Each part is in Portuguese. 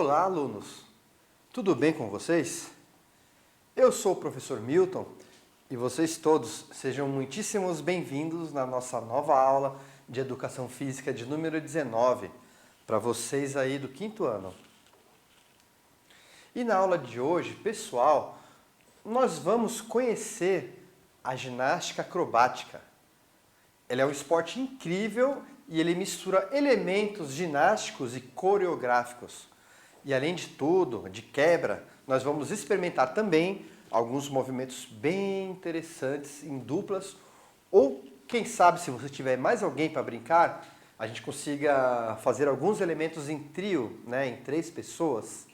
Olá, alunos! Tudo bem com vocês? Eu sou o professor Milton e vocês todos sejam muitíssimos bem-vindos na nossa nova aula de Educação Física de número 19, para vocês aí do 5º ano. E na aula de hoje, pessoal, nós vamos conhecer a ginástica acrobática. Ela é um esporte incrível e ele mistura elementos ginásticos e coreográficos. E além de tudo, de quebra, nós vamos experimentar também alguns movimentos bem interessantes em duplas, ou quem sabe, se você tiver mais alguém para brincar, a gente consiga fazer alguns elementos em trio, né, em 3 pessoas,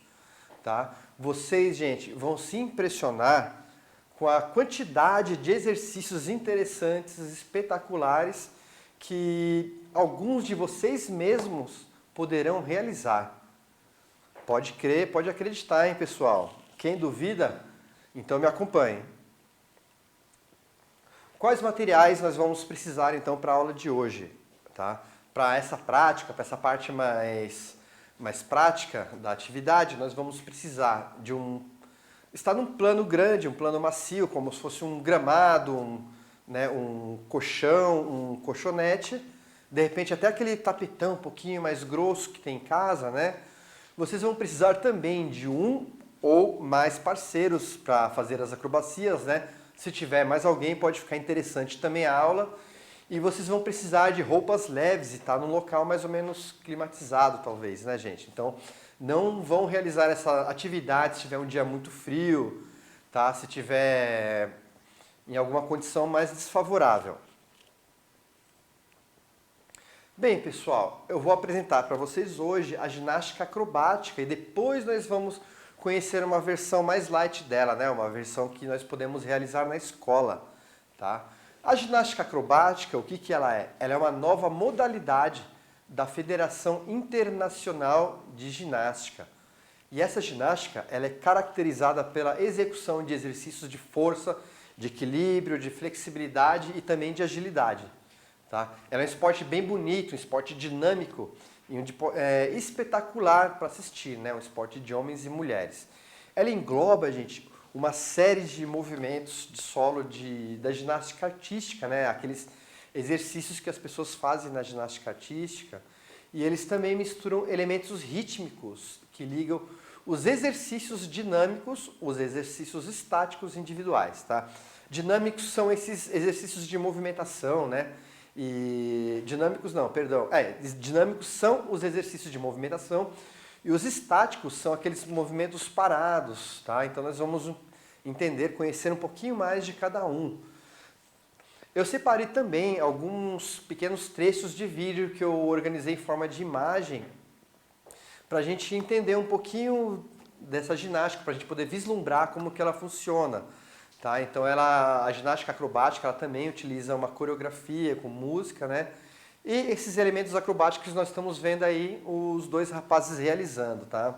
tá? Vocês, gente, vão se impressionar com a quantidade de exercícios interessantes, espetaculares, que alguns de vocês mesmos poderão realizar. Pode crer, pode acreditar, hein, pessoal? Quem duvida, então me acompanhe. Quais materiais nós vamos precisar, então, para a aula de hoje? Tá? Para essa prática, para essa parte mais prática da atividade, nós vamos precisar de estar num plano grande, um plano macio, como se fosse um gramado, um colchão, um colchonete, de repente até aquele tapetão um pouquinho mais grosso que tem em casa, né? Vocês vão precisar também de um ou mais parceiros para fazer as acrobacias, né? Se tiver mais alguém, pode ficar interessante também a aula. E vocês vão precisar de roupas leves e estar num local mais ou menos climatizado, talvez, né, gente? Então, não vão realizar essa atividade se tiver um dia muito frio, tá? Se tiver em alguma condição mais desfavorável. Bem, pessoal, eu vou apresentar para vocês hoje a ginástica acrobática e depois nós vamos conhecer uma versão mais light dela, né? Uma versão que nós podemos realizar na escola, tá? A ginástica acrobática, o que ela é? Ela é uma nova modalidade da Federação Internacional de Ginástica. E essa ginástica, ela é caracterizada pela execução de exercícios de força, de equilíbrio, de flexibilidade e também de agilidade. Tá? Ela é um esporte bem bonito, um esporte dinâmico e espetacular para assistir, né? Um esporte de homens e mulheres. Ela engloba, gente, uma série de movimentos de solo da ginástica artística, né? Aqueles exercícios que as pessoas fazem na ginástica artística. E eles também misturam elementos rítmicos que ligam os exercícios dinâmicos, os exercícios estáticos individuais. Tá? Dinâmicos são esses exercícios de movimentação, né? Dinâmicos são os exercícios de movimentação e os estáticos são aqueles movimentos parados, tá? Então nós vamos conhecer um pouquinho mais de cada um. Eu separei também alguns pequenos trechos de vídeo que eu organizei em forma de imagem para a gente entender um pouquinho dessa ginástica, para a gente poder vislumbrar como que ela funciona. Tá? Então a ginástica acrobática ela também utiliza uma coreografia com música, né? E esses elementos acrobáticos nós estamos vendo aí os 2 rapazes realizando, tá?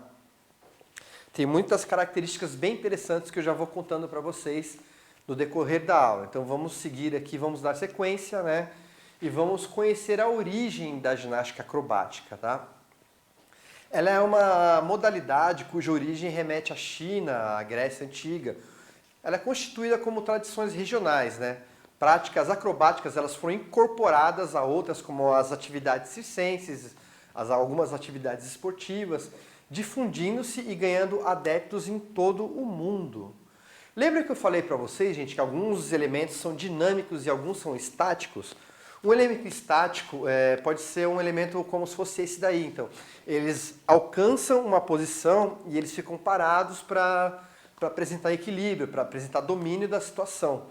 Tem muitas características bem interessantes que eu já vou contando para vocês no decorrer da aula. Então vamos seguir aqui, vamos dar sequência, né? E vamos conhecer a origem da ginástica acrobática, tá? Ela é uma modalidade cuja origem remete à China, à Grécia Antiga. Ela é constituída como tradições regionais, né? Práticas acrobáticas elas foram incorporadas a outras, como as atividades circenses, algumas atividades esportivas, difundindo-se e ganhando adeptos em todo o mundo. Lembra que eu falei para vocês, gente, que alguns elementos são dinâmicos e alguns são estáticos? Um elemento estático pode ser um elemento como se fosse esse daí. Então, eles alcançam uma posição e eles ficam parados para apresentar equilíbrio, para apresentar domínio da situação.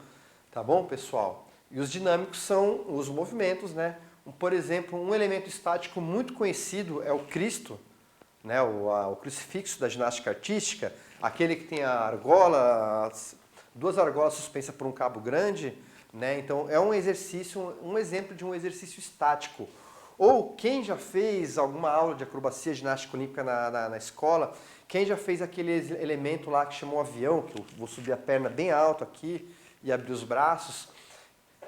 Tá bom, pessoal? E os dinâmicos são os movimentos, né? Por exemplo, um elemento estático muito conhecido é o Cristo, né? O crucifixo da ginástica artística, aquele que tem a argola, 2 argolas suspensas por um cabo grande, né? Então é um exemplo de um exercício estático. Ou quem já fez alguma aula de acrobacia ginástica olímpica na escola, quem já fez aquele elemento lá que chamou avião, que eu vou subir a perna bem alto aqui e abrir os braços,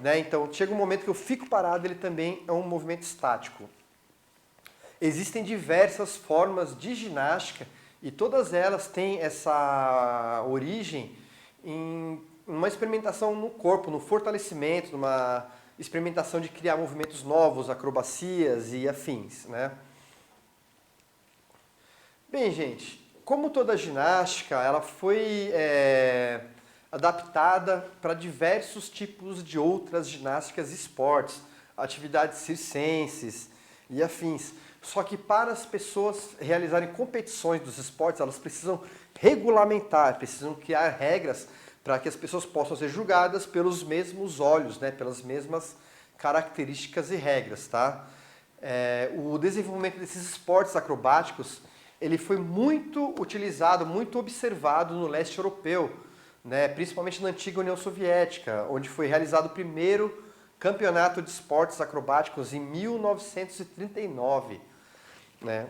né? Então chega um momento que eu fico parado, ele também é um movimento estático. Existem diversas formas de ginástica E todas elas têm essa origem em uma experimentação no corpo, no fortalecimento, numa experimentação de criar movimentos novos, acrobacias e afins, né? Bem, gente, como toda ginástica, ela foi adaptada para diversos tipos de outras ginásticas e esportes, atividades circenses e afins. Só que para as pessoas realizarem competições dos esportes, elas precisam regulamentar, precisam criar regras para que as pessoas possam ser julgadas pelos mesmos olhos, né, pelas mesmas características e regras, tá? O desenvolvimento desses esportes acrobáticos, ele foi muito utilizado, muito observado no leste europeu, né, principalmente na antiga União Soviética, onde foi realizado o primeiro campeonato de esportes acrobáticos em 1939. Né?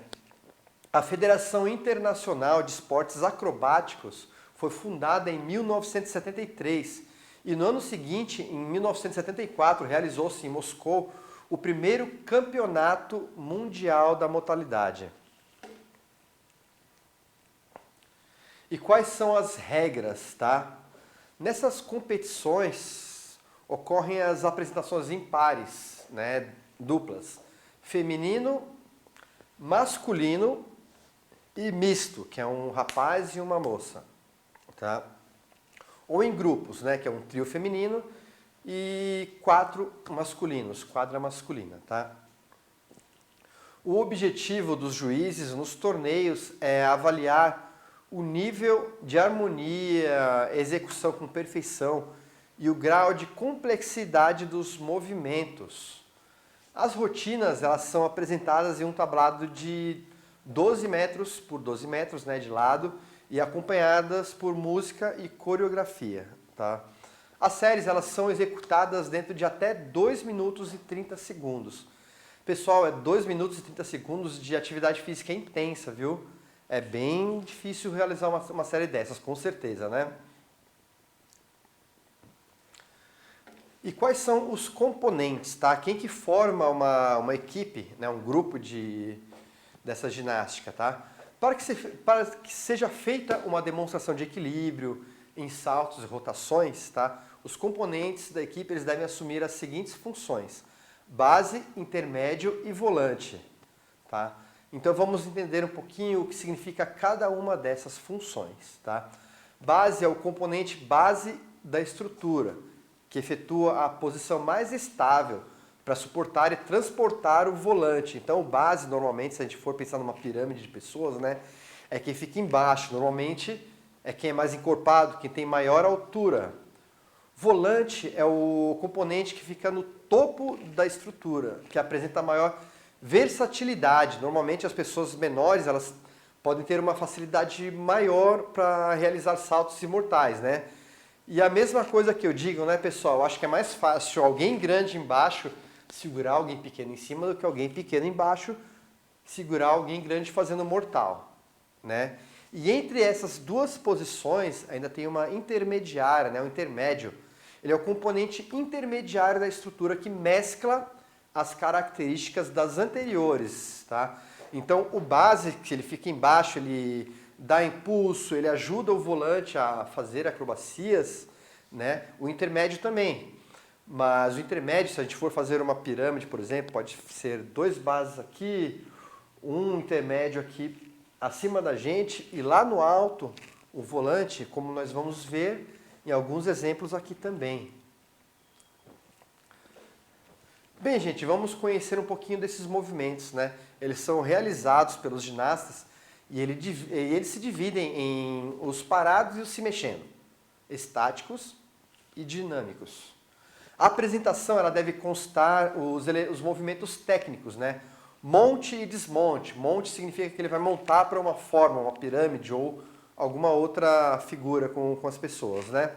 A Federação Internacional de Esportes Acrobáticos foi fundada em 1973 e no ano seguinte, em 1974, realizou-se em Moscou o primeiro campeonato mundial da modalidade. E quais são as regras, tá? Nessas competições ocorrem as apresentações em pares, né, duplas, feminino, masculino e misto, que é um rapaz e uma moça, tá? Ou em grupos, né, que é um trio feminino e 4 masculinos, quadra masculina, tá? O objetivo dos juízes nos torneios é avaliar o nível de harmonia, execução com perfeição e o grau de complexidade dos movimentos. As rotinas, elas são apresentadas em um tablado de 12 metros por 12 metros, né, de lado, e acompanhadas por música e coreografia, tá? As séries, elas são executadas dentro de até 2 minutos e 30 segundos. Pessoal, 2 minutos e 30 segundos de atividade física intensa, viu? É bem difícil realizar uma série dessas, com certeza, né? E quais são os componentes, tá? Quem que forma uma equipe, né, um grupo dessa ginástica, tá? Para que seja feita uma demonstração de equilíbrio em saltos e rotações, tá? Os componentes da equipe, eles devem assumir as seguintes funções: base, intermédio e volante, tá? Então vamos entender um pouquinho o que significa cada uma dessas funções, tá? Base é o componente base da estrutura, que efetua a posição mais estável para suportar e transportar o volante. Então, o base, normalmente, se a gente for pensar numa pirâmide de pessoas, né, é quem fica embaixo. Normalmente, é quem é mais encorpado, quem tem maior altura. Volante é o componente que fica no topo da estrutura, que apresenta maior versatilidade. Normalmente, as pessoas menores, elas podem ter uma facilidade maior para realizar saltos imortais, né? E a mesma coisa que eu digo, né, pessoal? Eu acho que é mais fácil alguém grande embaixo segurar alguém pequeno em cima do que alguém pequeno embaixo segurar alguém grande fazendo mortal, né? E entre essas duas posições ainda tem uma intermediária, né, um intermédio. Ele é o componente intermediário da estrutura que mescla as características das anteriores, tá? Então, o base, que ele fica embaixo, ele dá impulso, ele ajuda o volante a fazer acrobacias, né? O intermédio também. Mas o intermédio, se a gente for fazer uma pirâmide, por exemplo, pode ser 2 bases aqui, um intermédio aqui acima da gente e lá no alto o volante, como nós vamos ver em alguns exemplos aqui também. Bem, gente, vamos conhecer um pouquinho desses movimentos, né? Eles são realizados pelos ginastas e eles se dividem em os parados e os se mexendo, estáticos e dinâmicos. A apresentação, ela deve constar os movimentos técnicos, né? Monte e desmonte. Monte significa que ele vai montar para uma forma, uma pirâmide ou alguma outra figura com as pessoas, né?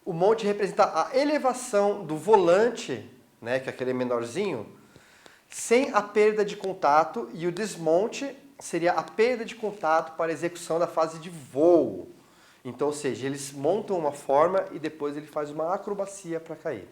O monte representa a elevação do volante, né, que é aquele menorzinho, sem a perda de contato, e o desmonte seria a perda de contato para a execução da fase de voo. Então, ou seja, eles montam uma forma e depois ele faz uma acrobacia para cair.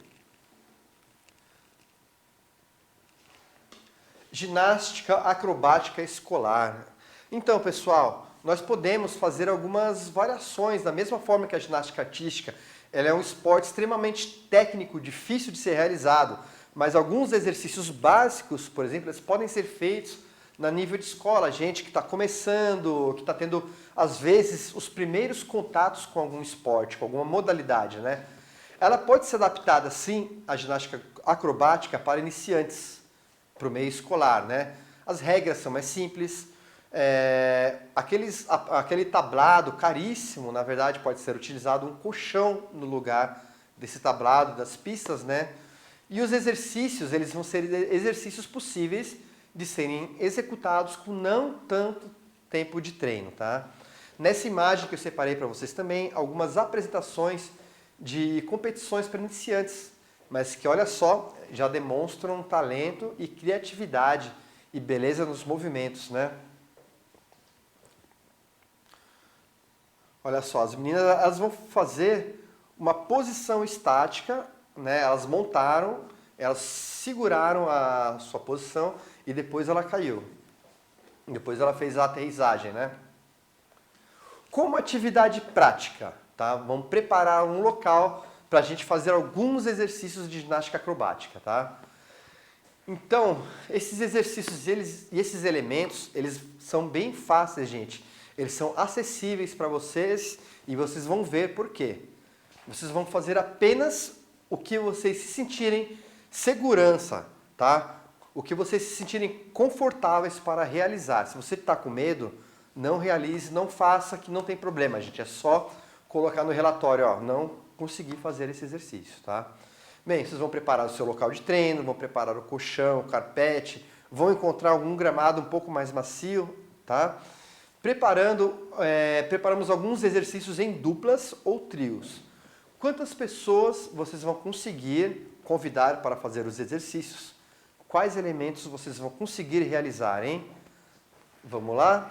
Ginástica acrobática escolar. Então, pessoal, nós podemos fazer algumas variações, da mesma forma que a ginástica artística. Ela é um esporte extremamente técnico, difícil de ser realizado, mas alguns exercícios básicos, por exemplo, eles podem ser feitos na nível de escola. Gente que está começando, que está tendo, às vezes, os primeiros contatos com algum esporte, com alguma modalidade, né? Ela pode ser adaptada, sim, à ginástica acrobática para iniciantes, para o meio escolar, né? As regras são mais simples. Aquele tablado caríssimo, na verdade, pode ser utilizado um colchão no lugar desse tablado, das pistas, né? E os exercícios, eles vão ser exercícios possíveis de serem executados com não tanto tempo de treino, tá? Nessa imagem que eu separei para vocês também, algumas apresentações de competições para iniciantes, mas que, olha só, já demonstram talento e criatividade e beleza nos movimentos, né? Olha só, as meninas, elas vão fazer uma posição estática, né? Elas montaram, elas seguraram a sua posição e depois ela caiu. Depois ela fez a aterrissagem, né? Como atividade prática, tá? Vamos preparar um local para a gente fazer alguns exercícios de ginástica acrobática, tá? Então, esses exercícios e esses elementos, eles são bem fáceis, gente. Eles são acessíveis para vocês e vocês vão ver por quê. Vocês vão fazer apenas o que vocês se sentirem segurança, tá? O que vocês se sentirem confortáveis para realizar. Se você está com medo, não realize, não faça, que não tem problema, gente. É só colocar no relatório, ó, não consegui fazer esse exercício, tá? Bem, vocês vão preparar o seu local de treino, vão preparar o colchão, o carpete, vão encontrar algum gramado um pouco mais macio, tá? Preparamos alguns exercícios em duplas ou trios. Quantas pessoas vocês vão conseguir convidar para fazer os exercícios? Quais elementos vocês vão conseguir realizar, hein? Vamos lá?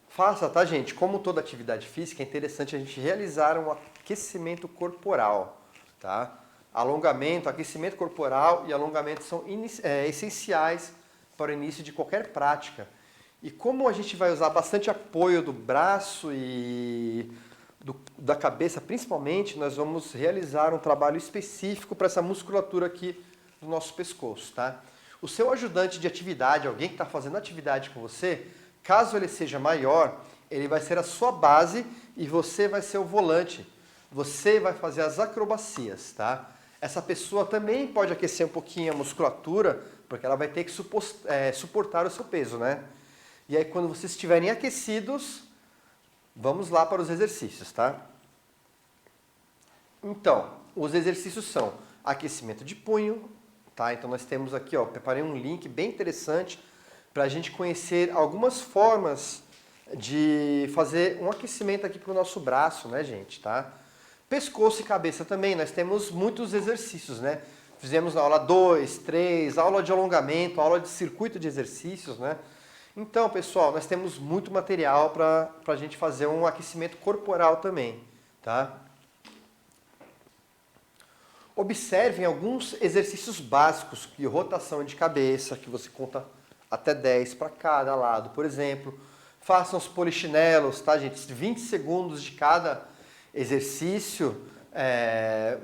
Faça, tá, gente? Como toda atividade física, é interessante a gente realizar um aquecimento corporal, tá? Alongamento, aquecimento corporal e alongamento são essenciais para o início de qualquer prática. E como a gente vai usar bastante apoio do braço e da cabeça, principalmente, nós vamos realizar um trabalho específico para essa musculatura aqui do nosso pescoço, tá? O seu ajudante de atividade, alguém que está fazendo atividade com você, caso ele seja maior, ele vai ser a sua base e você vai ser o volante. Você vai fazer as acrobacias, tá? Essa pessoa também pode aquecer um pouquinho a musculatura, porque ela vai ter que suportar o seu peso, né? E aí, quando vocês estiverem aquecidos, vamos lá para os exercícios, tá? Então, os exercícios são aquecimento de punho, tá? Então, nós temos aqui, ó, preparei um link bem interessante para a gente conhecer algumas formas de fazer um aquecimento aqui para o nosso braço, né, gente, tá? Pescoço e cabeça também, nós temos muitos exercícios, né? Fizemos na aula 2, 3, aula de alongamento, aula de circuito de exercícios, né? Então, pessoal, nós temos muito material para a gente fazer um aquecimento corporal também, tá? Observem alguns exercícios básicos de rotação de cabeça, que você conta até 10 para cada lado, por exemplo. Façam os polichinelos, tá, gente? 20 segundos de cada exercício,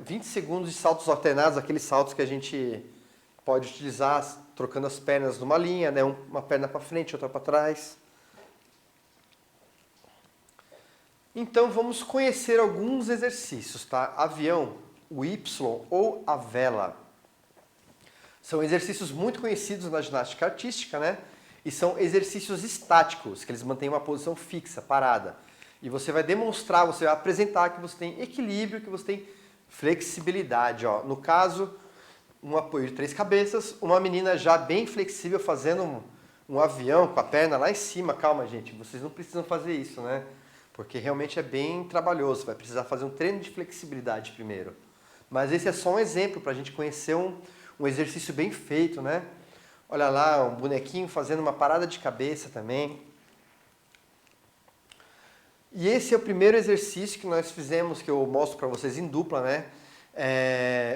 20 segundos de saltos alternados, aqueles saltos que a gente pode utilizar trocando as pernas numa linha, né? Uma perna para frente, outra para trás. Então vamos conhecer alguns exercícios, tá? Avião, o Y ou a vela. São exercícios muito conhecidos na ginástica artística, né? E são exercícios estáticos, que eles mantêm uma posição fixa, parada. E você vai demonstrar, você vai apresentar que você tem equilíbrio, que você tem flexibilidade, ó. No caso, um apoio de 3 cabeças, uma menina já bem flexível fazendo um avião com a perna lá em cima. Calma, gente, vocês não precisam fazer isso, né? Porque realmente é bem trabalhoso, vai precisar fazer um treino de flexibilidade primeiro. Mas esse é só um exemplo para a gente conhecer um exercício bem feito, né? Olha lá, um bonequinho fazendo uma parada de cabeça também. E esse é o primeiro exercício que nós fizemos, que eu mostro para vocês em dupla, né?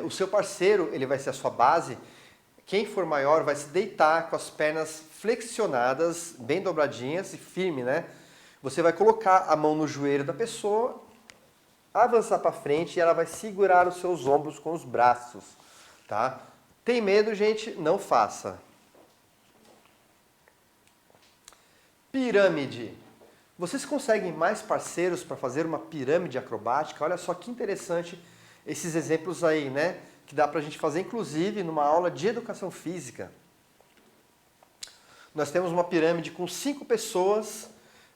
O seu parceiro, ele vai ser a sua base, Quem for maior vai se deitar com as pernas flexionadas, bem dobradinhas e firme, né? Você vai colocar a mão no joelho da pessoa, avançar para frente e ela vai segurar os seus ombros com os braços, tá? Tem medo, gente? Não faça. Pirâmide. Vocês conseguem mais parceiros para fazer uma pirâmide acrobática? Olha só que interessante esses exemplos aí, né? Que dá para a gente fazer, inclusive, numa aula de educação física. Nós temos uma pirâmide com 5 pessoas.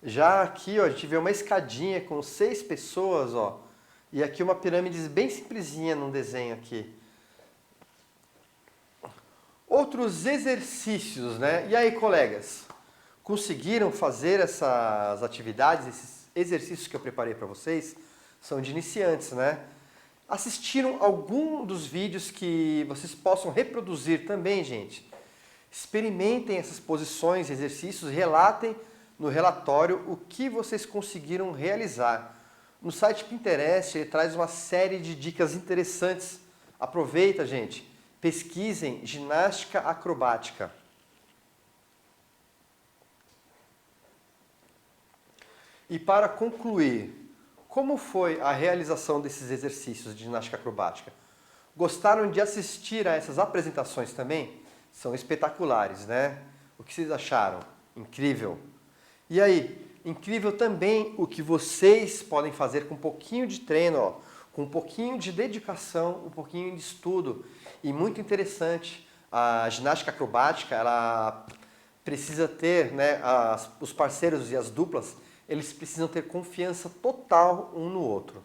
Já aqui, ó, a gente vê uma escadinha com 6 pessoas, ó. E aqui uma pirâmide bem simplesinha num desenho aqui. Outros exercícios, né? E aí, colegas? Conseguiram fazer essas atividades, esses exercícios que eu preparei para vocês? São de iniciantes, né? Assistiram algum dos vídeos que vocês possam reproduzir também, gente? Experimentem essas posições, exercícios, relatem no relatório o que vocês conseguiram realizar. No site Pinterest ele traz uma série de dicas interessantes. Aproveita, gente. Pesquisem ginástica acrobática. E para concluir, como foi a realização desses exercícios de ginástica acrobática? Gostaram de assistir a essas apresentações também? São espetaculares, né? O que vocês acharam? Incrível! E aí, incrível também o que vocês podem fazer com um pouquinho de treino, ó, com um pouquinho de dedicação, um pouquinho de estudo. E muito interessante, a ginástica acrobática, ela precisa ter, né, os parceiros e as duplas, eles precisam ter confiança total um no outro.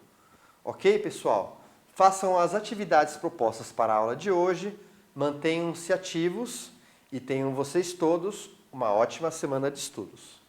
Ok, pessoal? Façam as atividades propostas para a aula de hoje, mantenham-se ativos e tenham vocês todos uma ótima semana de estudos.